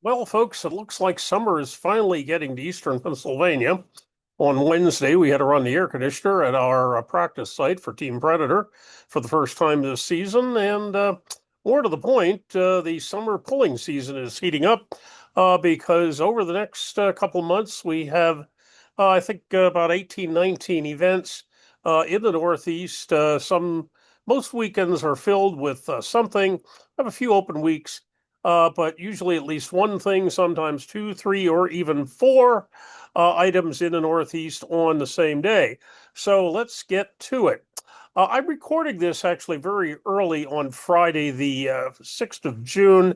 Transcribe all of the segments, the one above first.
Well, folks, it looks like summer is finally getting to eastern Pennsylvania. On Wednesday, we had to run the air conditioner at our practice site for Team Predator for the first time this season. And more to the point, the summer pulling season is heating up because over the next couple months, we have, I think, about 18, 19 events in the Northeast. Most weekends are filled with something. I have a few open weeks, but usually at least one thing, sometimes two, three, or even four items in the Northeast on the same day. So let's get to it. I'm recording this actually very early on Friday, the 6th of June.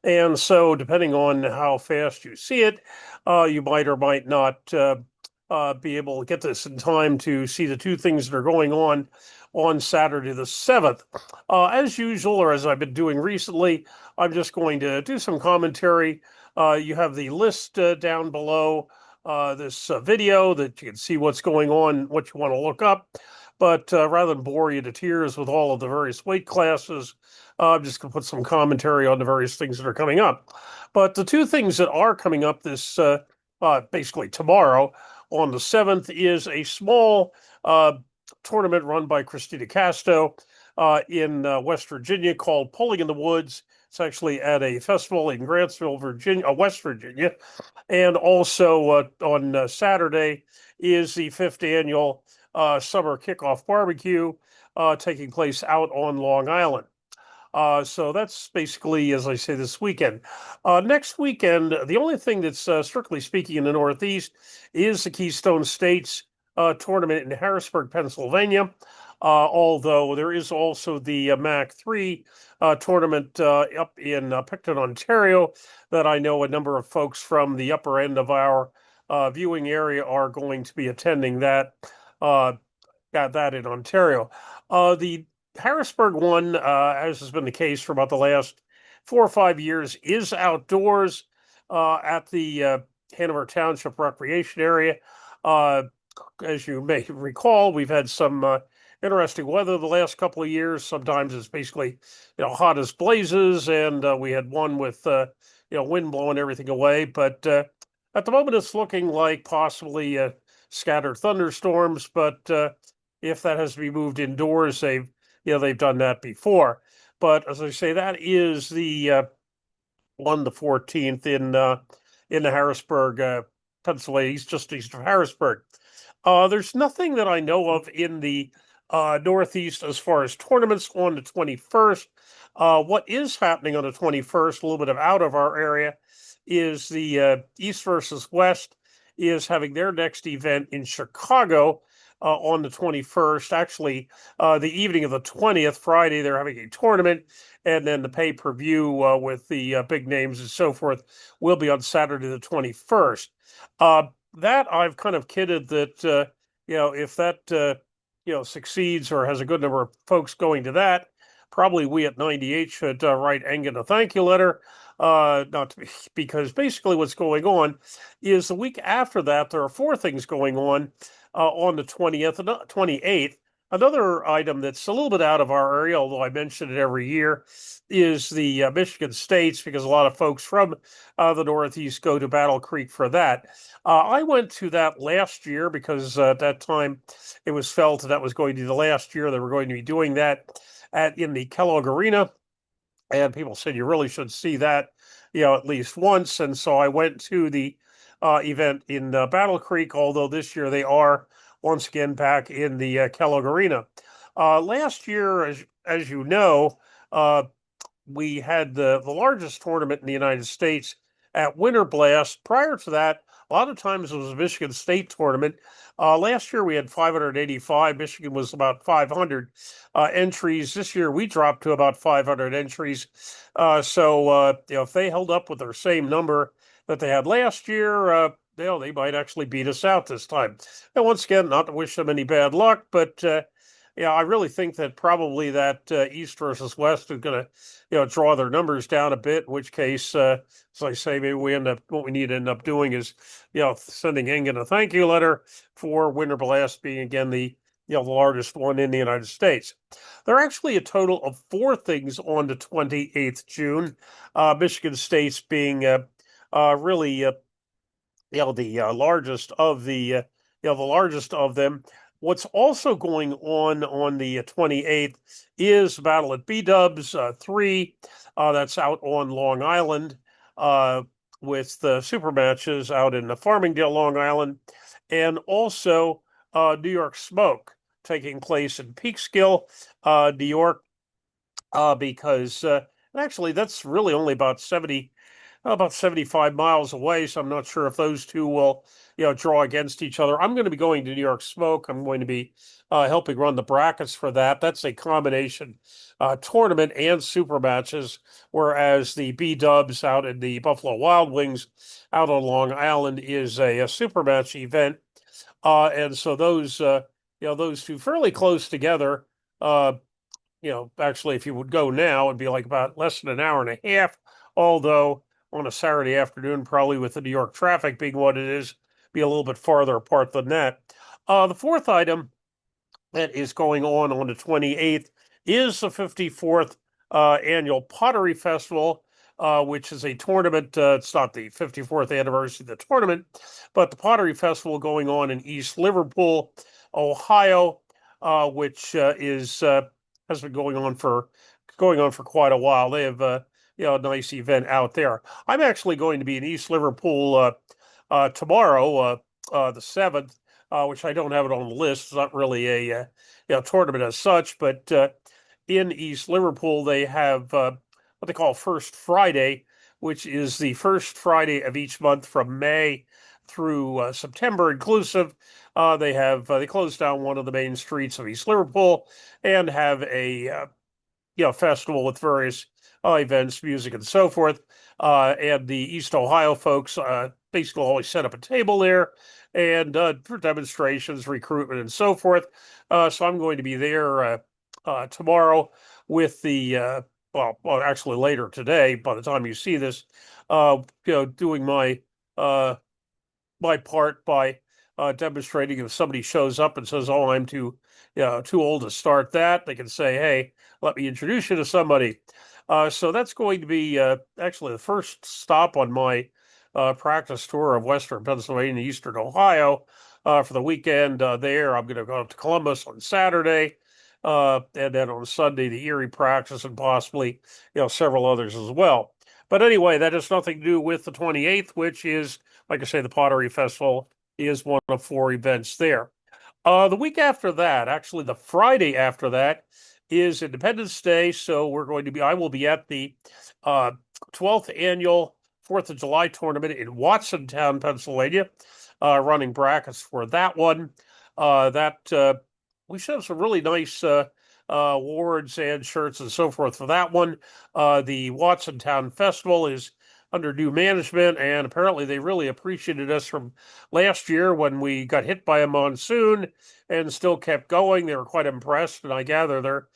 And so, depending on how fast you see it, you might or might not be able to get this in time to see the two things that are going on Saturday the 7th. As usual, or as I've been doing recently, I'm just going to do some commentary. You have the list down below this video that you can see what's going on, what you want to look up. But rather than bore you to tears with all of the various weight classes, I'm just going to put some commentary on the various things that are coming up. But the two things that are coming up this basically tomorrow on the 7th is a small tournament run by Christina Casto in West Virginia called Pulling in the Woods. It's actually at a festival in Grantsville, Virginia, West Virginia. And also on Saturday is the fifth annual summer kickoff barbecue taking place out on Long Island. So that's basically, as I say, this weekend. Next weekend, the only thing that's strictly speaking in the Northeast is the Keystone States tournament in Harrisburg, Pennsylvania. Although there is also the MAC 3 tournament up in Picton, Ontario, that I know a number of folks from the upper end of our viewing area are going to be attending that. Got that in Ontario. The Harrisburg one, as has been the case for about the last 4 or 5 years, is outdoors at the Hanover Township Recreation Area. As you may recall, we've had some interesting weather the last couple of years. Sometimes it's basically, hot as blazes, and we had one with, wind blowing everything away. But at the moment, it's looking like possibly scattered thunderstorms. But if that has to be moved indoors, they've done that before. But as I say, that is the 14th in the Harrisburg, Pennsylvania, just east of Harrisburg. There's nothing that I know of in the Northeast as far as tournaments on the 21st. What is happening on the 21st, a little bit of out of our area, is the East versus West is having their next event in Chicago on the 21st. Actually, the evening of the 20th, Friday, they're having a tournament, and then the pay-per-view with the big names and so forth will be on Saturday the 21st. That I've kind of kidded that, if that, succeeds or has a good number of folks going to that, probably we at 98 should write Engen a thank you letter. Not to be, because basically what's going on is the week after that, there are four things going on the 20th and 28th. Another item that's a little bit out of our area, although I mention it every year, is the Michigan States, because a lot of folks from the Northeast go to Battle Creek for that. I went to that last year because at that time it was felt that was going to be the last year they were going to be doing that in the Kellogg Arena. And people said you really should see that, at least once. And so I went to the event in Battle Creek, although this year they are once again back in the Kellogg Arena. Last year, as you know, we had the largest tournament in the United States at Winter Blast. Prior to that, a lot of times it was a Michigan State tournament. Last year we had 585. Michigan was about 500 entries. This year we dropped to about 500 entries. So if they held up with their same number that they had last year, they might actually beat us out this time. And once again, not to wish them any bad luck, but I really think that probably that East versus West is going to, draw their numbers down a bit. In which case, as I say, maybe what we need to end up doing is, sending Engen a thank you letter for Winter Blast being again the largest one in the United States. There are actually a total of four things on the 28th June. Michigan State's being really, the largest of the largest of them. What's also going on the 28th is Battle at B-Dubs 3. That's out on Long Island with the super matches out in Farmingdale, Long Island, and also New York Smoke taking place in Peekskill, New York, because and actually that's really only about 75 miles away, so I'm not sure if those two will, draw against each other. I'm going to be going to New York Smoke. I'm going to be helping run the brackets for that. That's a combination tournament and super matches, whereas the B-Dubs out in the Buffalo Wild Wings out on Long Island is a super match event. And so those two fairly close together. Uh, actually, if you would go now, it'd be like about less than an hour and a half. Although on a Saturday afternoon, probably with the New York traffic being what it is, be a little bit farther apart than that. The fourth item that is going on the 28th is the 54th annual Pottery Festival, which is a tournament. It's not the 54th anniversary of the tournament, but the Pottery Festival going on in East Liverpool, Ohio, which is has been going on for quite a while. They have a nice event out there. I'm actually going to be in East Liverpool tomorrow, the 7th, which I don't have it on the list. It's not really a tournament as such, but in East Liverpool they have what they call First Friday, which is the first Friday of each month from May through September inclusive. They close down one of the main streets of East Liverpool and have a festival with various events, music, and so forth. And the East Ohio folks basically always set up a table there and for demonstrations, recruitment, and so forth. So I'm going to be there tomorrow with the actually later today. By the time you see this, doing my part by demonstrating. If somebody shows up and says, "Oh, I'm too old to start that," they can say, "Hey, let me introduce you to somebody." So that's going to be actually the first stop on my practice tour of Western Pennsylvania, Eastern Ohio for the weekend. There, I'm going to go up to Columbus on Saturday, and then on Sunday the Erie practice, and possibly several others as well. But anyway, that has nothing to do with the 28th, which is, like I say, the Pottery Festival is one of 4 events there. The week after that, actually the Friday after that, is Independence Day. So I will be at the 12th annual 4th of July tournament in Watsontown, Pennsylvania, running brackets for that one. We should have some really nice awards and shirts and so forth for that one. The Watsontown Festival is under new management, and apparently they really appreciated us from last year when we got hit by a monsoon and still kept going. They were quite impressed, and I gather they're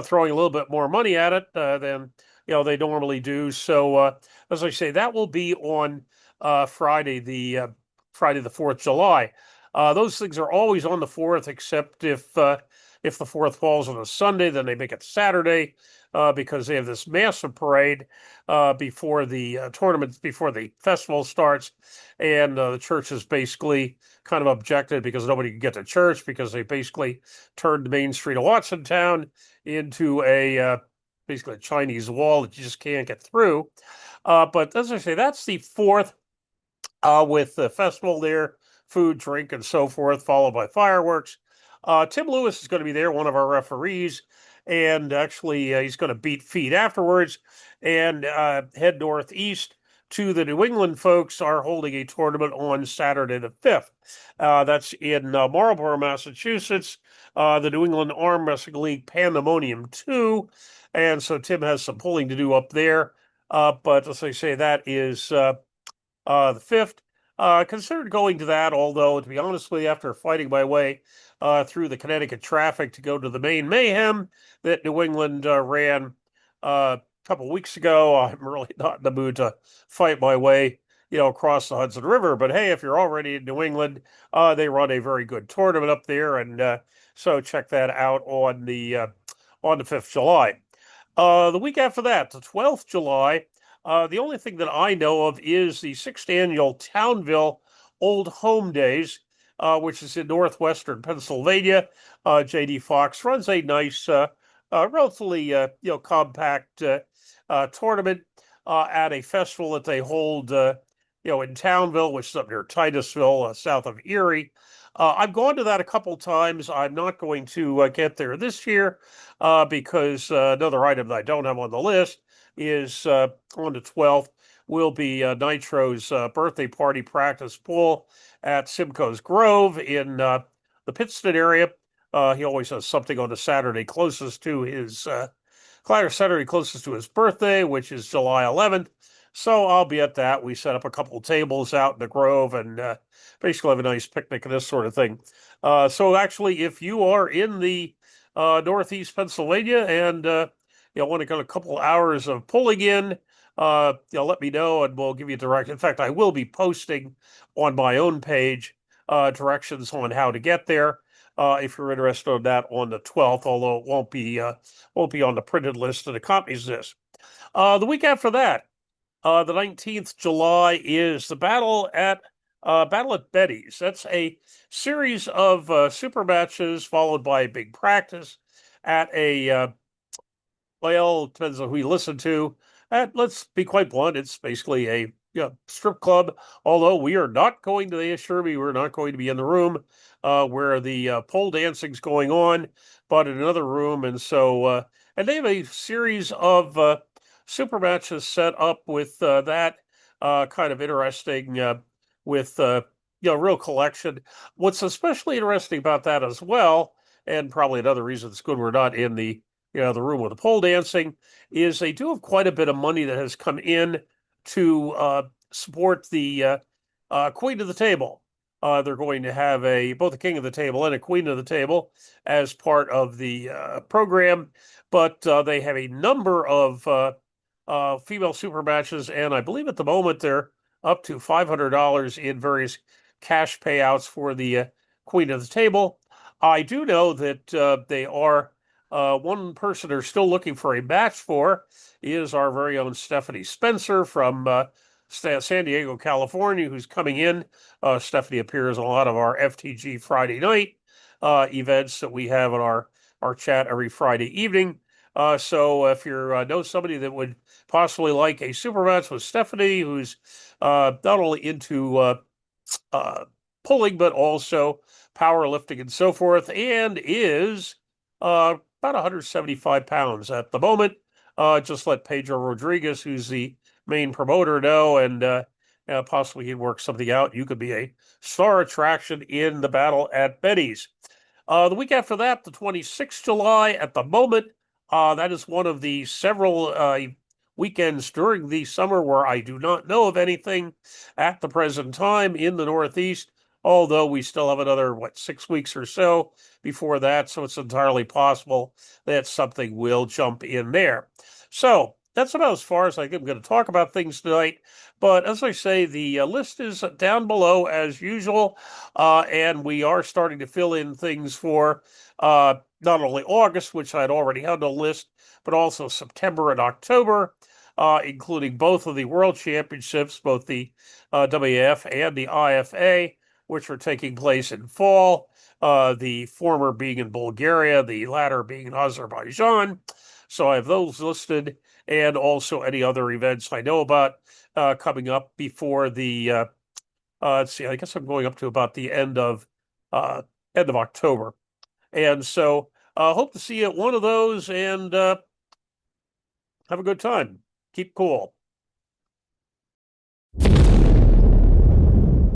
throwing a little bit more money at it than they normally do. So as I say, that will be on Friday the 4th of July. Those things are always on the 4th, except if the 4th falls on a Sunday, then they make it Saturday because they have this massive parade before the tournament, before the festival starts. And the churches basically kind of objected because nobody could get to church because they basically turned the main street of Watsontown into basically a Chinese wall that you just can't get through. But as I say, that's the 4th with the festival there, food, drink, and so forth, followed by fireworks. Tim Lewis is going to be there, one of our referees, and actually he's going to beat feet afterwards and head northeast to the New England folks are holding a tournament on Saturday the 5th. That's in Marlborough, Massachusetts, the New England Armwrestling League Pandemonium 2. And so Tim has some pulling to do up there. But as I say, that is the 5th. Considered going to that, although, to be honest with you, after fighting my way through the Connecticut traffic to go to the main mayhem that New England ran a couple weeks ago, I'm really not in the mood to fight my way, across the Hudson River. But hey, if you're already in New England, they run a very good tournament up there, and so check that out on the 5th of July. The week after that, the 12th of July, The only thing that I know of is the 6th annual Townville Old Home Days, which is in northwestern Pennsylvania. J.D. Fox runs a nice, relatively compact tournament at a festival that they hold in Townville, which is up near Titusville, south of Erie. I've gone to that a couple times. I'm not going to get there this year because another item that I don't have on the list is on the 12th will be Nitro's birthday party practice pool at Simcoe's Grove in the Pittston area. He always has something on the Saturday closest to his Saturday closest to his birthday, which is July 11th. So I'll be at that. We set up a couple tables out in the Grove and basically have a nice picnic and this sort of thing. So actually, if you are in the Northeast Pennsylvania and want to get a couple hours of pulling in, let me know and we'll give you directions. In fact, I will be posting on my own page directions on how to get there. If you're interested in that on the 12th, although it won't be on the printed list that accompanies this. The week after that, the 19th July, is the Battle at Betty's. That's a series of super matches followed by a big practice at a depends on who you listen to. Let's be quite blunt, it's basically a strip club, although we are not going to, they assure me, we're not going to be in the room where the pole dancing's going on, but in another room. And so, and they have a series of super matches set up with that kind of interesting with real collection. What's especially interesting about that as well, and probably another reason it's good we're not in the the room with the pole dancing, is they do have quite a bit of money that has come in to support the Queen of the Table. They're going to have both a King of the Table and a Queen of the Table as part of the program, but they have a number of female super matches, and I believe at the moment they're up to $500 in various cash payouts for the Queen of the Table. I do know that they are one person they're still looking for a match for is our very own Stephanie Spencer from San Diego, California, who's coming in. Stephanie appears on a lot of our FTG Friday night events that we have on our chat every Friday evening. So if you know somebody that would possibly like a super match with Stephanie, who's not only into pulling, but also powerlifting and so forth, and is about 175 pounds at the moment. Just let Pedro Rodriguez, who's the main promoter, know, and possibly he'd work something out. You could be a star attraction in the Battle at Betty's. The week after that, the 26th July, at the moment, that is one of the several weekends during the summer where I do not know of anything at the present time in the Northeast, although we still have another, 6 weeks or so before that, so it's entirely possible that something will jump in there. So that's about as far as I think I'm going to talk about things tonight. But as I say, the list is down below as usual, and we are starting to fill in things for not only August, which I'd already had on the list, but also September and October, including both of the World Championships, both the WAF and the IFA, which are taking place in fall, the former being in Bulgaria, the latter being in Azerbaijan. So I have those listed, and also any other events I know about coming up before the, let's see, I guess I'm going up to about the end of October. And so hope to see you at one of those and have a good time. Keep cool.